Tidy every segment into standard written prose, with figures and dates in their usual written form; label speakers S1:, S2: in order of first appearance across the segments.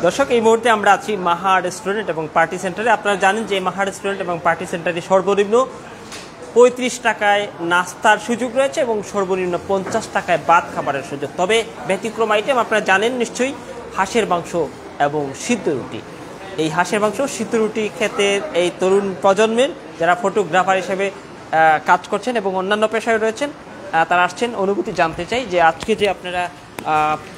S1: দর্শক, এই মুহূর্তে আমরা আছি মাহা রেস্টুরেন্ট এবং পার্টি সেন্টারে। আপনারা জানেন যে মাহা রেস্টুরেন্ট এবং পার্টি সেন্টারে সর্বনিম্ন 35 টাকায় নাস্তার সুযোগ রয়েছে এবং সর্বনিম্ন 50 টাকায় ভাত খাবারের সুযোগ। তবে ব্যতিক্রম আইটেম আপনারা জানেন নিশ্চয়ই, হাঁসের মাংস এবং সিদ্ধ রুটি। এই হাঁসের মাংস সিদ্ধ রুটি খেতে এই তরুণ প্রজন্মের যারা ফটোগ্রাফার হিসেবে কাজ করছেন এবং অন্যান্য পেশায় রয়েছেন তারা আসছেন। অনুভূতি জানতে চাই যে আজকে যে আপনারা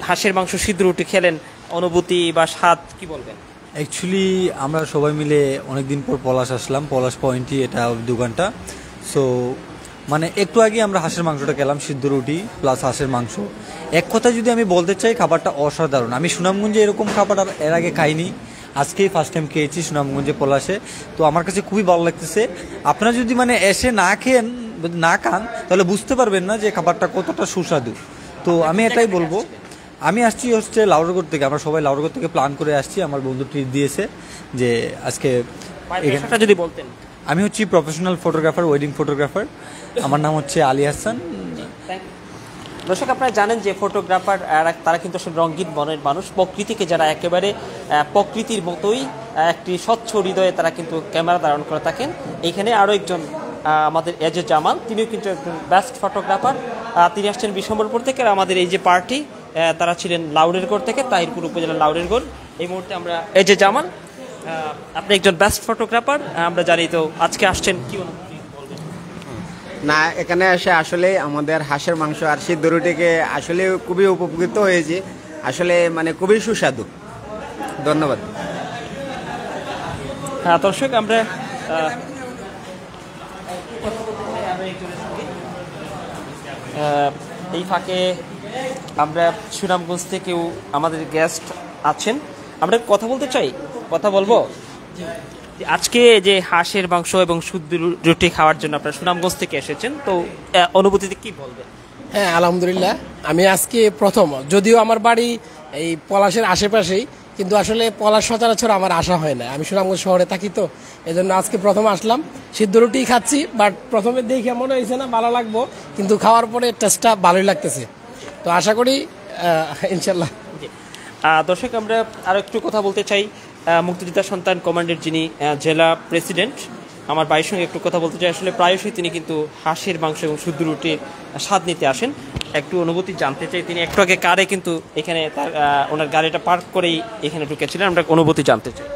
S1: হাঁসের মাংস সিদ্ধ রুটি খেলেন, অনুভূতি বা স্বাদ কি বলবেন?
S2: অ্যাকচুয়ালি আমরা সবাই মিলে অনেকদিন পর পলাশ আসলাম, পলাশ পয়েন্টই এটা দোকানটা। সো মানে একটু আগে আমরা হাঁসের মাংসটা খেলাম, সিদ্ধ রুটি প্লাস হাঁসের মাংস। এক কথা যদি আমি বলতে চাই, খাবারটা অসাধারণ। আমি সুনামগঞ্জে এরকম খাবার আর এর আগে খাইনি, আজকেই ফার্স্ট টাইম খেয়েছি সুনামগঞ্জে পলাশে। তো আমার কাছে খুবই ভালো লাগতেছে। আপনারা যদি মানে এসে না খান তাহলে বুঝতে পারবেন না যে খাবারটা কতটা সুস্বাদু। তো আমি এটাই বলবো। আমি আসছি হচ্ছে লাউড়াগড় থেকে, আমরা সবাই লাউড়াগড় থেকে প্ল্যান করে আসছি। আমার বন্ধু ট্রিট দিয়েছে যে আজকে
S1: যদি বলতেন।
S2: আমি হচ্ছি প্রফেশনাল ফটোগ্রাফার, ওয়েডিং ফটোগ্রাফার। আমার নাম হচ্ছে আলী হাসান।
S1: দর্শক, আপনারা জানেন যে ফটোগ্রাফার তারা কিন্তু আসলে রঙিন মনের মানুষ। প্রকৃতিকে যারা একেবারে প্রকৃতির মতোই একটি স্বচ্ছ হৃদয়ে তারা কিন্তু ক্যামেরা ধারণ করে থাকেন। এইখানে আরও একজন আমাদের এজে জামাল, তিনিও কিন্তু একজন বেস্ট ফটোগ্রাফার। তিনি আসছেন বিশম্বরপুর থেকে। আর আমাদের এই যে পার্টি, তারা ছিলেন লাউড়েরগড় থেকে, তাহিরপুর উপজেলার লাউড়েরগড়। এই মুহূর্তে আমরা এজে জামাল, আপনি একজন বেস্ট ফটোগ্রাফার, আমরা জানি। তো আজকে আসছেন, কি অনুভূতি বলবেন?
S3: না, এখানে এসে আসলে আমাদের হাঁসের মাংস আর সিদ্ধ রুটিকে আসলে খুবই উপকৃত হয়েছি। আসলে মানে খুবই সুস্বাদু। ধন্যবাদ।
S1: হ্যাঁ দর্শক, আমরা এই ফাঁকে আমরা সুনামগঞ্জ থেকেও আমাদের গেস্ট আছেন, আমরা কথা বলতে চাই, কথা বলবো। আজকে যে হাঁসের মাংস এবং শুদ্ধ রুটি খাওয়ার জন্য আপনারা সুনামগঞ্জ থেকে এসেছেন, তো অনুভূতিতে কি বলবেন?
S4: হ্যাঁ, আলহামদুলিল্লাহ। আমি আজকে প্রথম, যদিও আমার বাড়ি এই পলাশের আশেপাশেই, কিন্তু আসলে পলাশ সচরাচর আমার আসা হয় না। আমি সুনামগঞ্জ শহরে থাকি, তো এই জন্য আজকে প্রথম আসলাম। সিদ্ধ রুটি খাচ্ছি, বাট প্রথমে দেখে মনে হয়েছে না ভালো লাগবো, কিন্তু খাওয়ার পরে টেস্টটা ভালোই লাগতেছে। তো আশা করি ইনশাল্লাহ।
S1: দর্শক, আমরা আরও একটু কথা বলতে চাই মুক্তিযোদ্ধা সন্তান কমান্ডের যিনি জেলা প্রেসিডেন্ট, আমার ভাইয়ের সঙ্গে একটু কথা বলতে চাই। আসলে প্রায়শই তিনি কিন্তু হাঁসের মাংস এবং শুদ্ধ রুটির স্বাদ নিতে আসেন। একটু অনুভূতি জানতে চাই। তিনি একটু আগে কারে কিন্তু এখানে তার ওনার গাড়িটা পার্ক করেই এখানে ঢুকেছিলেন, আমরা অনুভূতি জানতে চাই।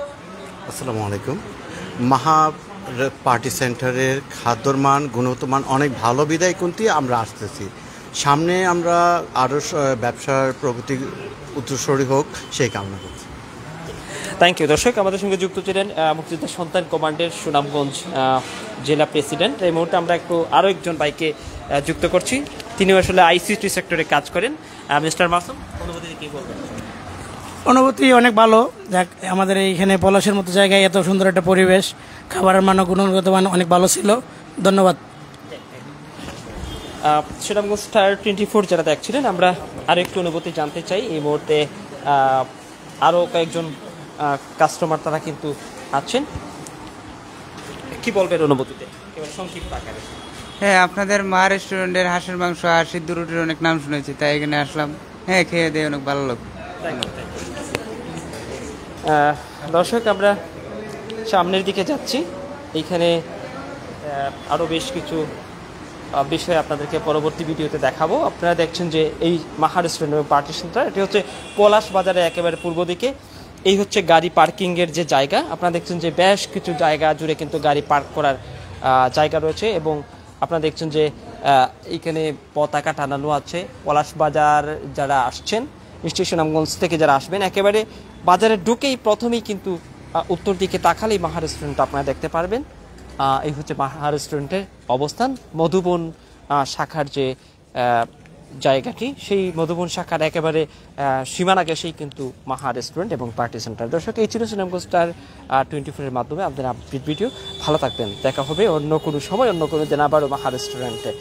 S5: আসসালামু আলাইকুম। মাহা পার্টি সেন্টারের খাদ্যর মান, গুণগত মান অনেক ভালো বিদায় কিন্তু আমরা আসতেছি। সামনে আমরা আরও ব্যবসার প্রগতি উত্তরসূরি হোক, সেই কামনা করছি।
S1: Thank you. দর্শক, আমাদের সঙ্গে যুক্ত ছিলেন মুক্তিযোদ্ধা সন্তান কমান্ডের সুনামগঞ্জ জেলা প্রেসিডেন্ট। এই মুহূর্তে আমরা একটু আরও একজন ভাইকে যুক্ত করছি, তিনিও আসলে আইসিটি সেক্টরে কাজ করেন। মিস্টার মাসুম, অনুভূতি কী বলবেন?
S6: অনুভূতি অনেক ভালো। যাক, আমাদের এইখানে পলাশের মতো জায়গায় এত সুন্দর একটা পরিবেশ, খাবারের মান, গুণগত মান অনেক ভালো ছিল। ধন্যবাদ।
S1: সুনামগঞ্জ স্টার 24 যারা দেখছিলেন, আমরা আরও একটু অনুভূতি জানতে চাই। এই মুহূর্তে আরও কয়েকজন কাস্টমার তারা কিন্তু আছেন, কি বলবেন অনুভূতিতে এবার সংক্ষিপ্ত আকারে?
S7: হ্যাঁ, আপনাদের মা রেস্টুরেন্টের হাঁসের মাংস আর সিদ্ধ রুটির অনেক নাম শুনেছি, তাই এখানে আসলাম। হ্যাঁ, খেয়ে দিয়ে অনেক ভালো লাগলো।
S1: দর্শক, আমরা সামনের দিকে যাচ্ছি। এইখানে আরও বেশ কিছু বিষয় আপনাদেরকে পরবর্তী ভিডিওতে দেখাবো। আপনারা দেখছেন যে এই মাহা রেস্টুরেন্ট এবং পার্টি সেন্টার, এটি হচ্ছে পলাশ বাজারে একেবারে পূর্ব দিকে। এই হচ্ছে গাড়ি পার্কিংয়ের যে জায়গা। আপনারা দেখছেন যে বেশ কিছু জায়গা জুড়ে কিন্তু গাড়ি পার্ক করার জায়গা রয়েছে এবং আপনারা দেখছেন যে এইখানে পতাকা টানানো আছে। পলাশ বাজার যারা আসছেন, নিশ্চয়ই সুনামগঞ্জ থেকে যারা আসবেন, একেবারে বাজারে ঢুকেই প্রথমেই কিন্তু উত্তর দিকে তাকালেই মাহা রেস্টুরেন্ট আপনারা দেখতে পারবেন। এই হচ্ছে মাহা রেস্টুরেন্টের অবস্থান। মধুবন শাখার যে জায়গাটি, সেই মধুবন শাখার একেবারে সীমানা গেছেই কিন্তু মাহা রেস্টুরেন্ট এবং পার্টি সেন্টার। দর্শক, এই ছিল সুনামগঞ্জ স্টার 24-এর মাধ্যমে আপনাদের আপডেট ভিডিও। ভালো থাকবেন, দেখা হবে অন্য কোনো সময়, অন্য কোনো দিন আবারও মাহা রেস্টুরেন্টে।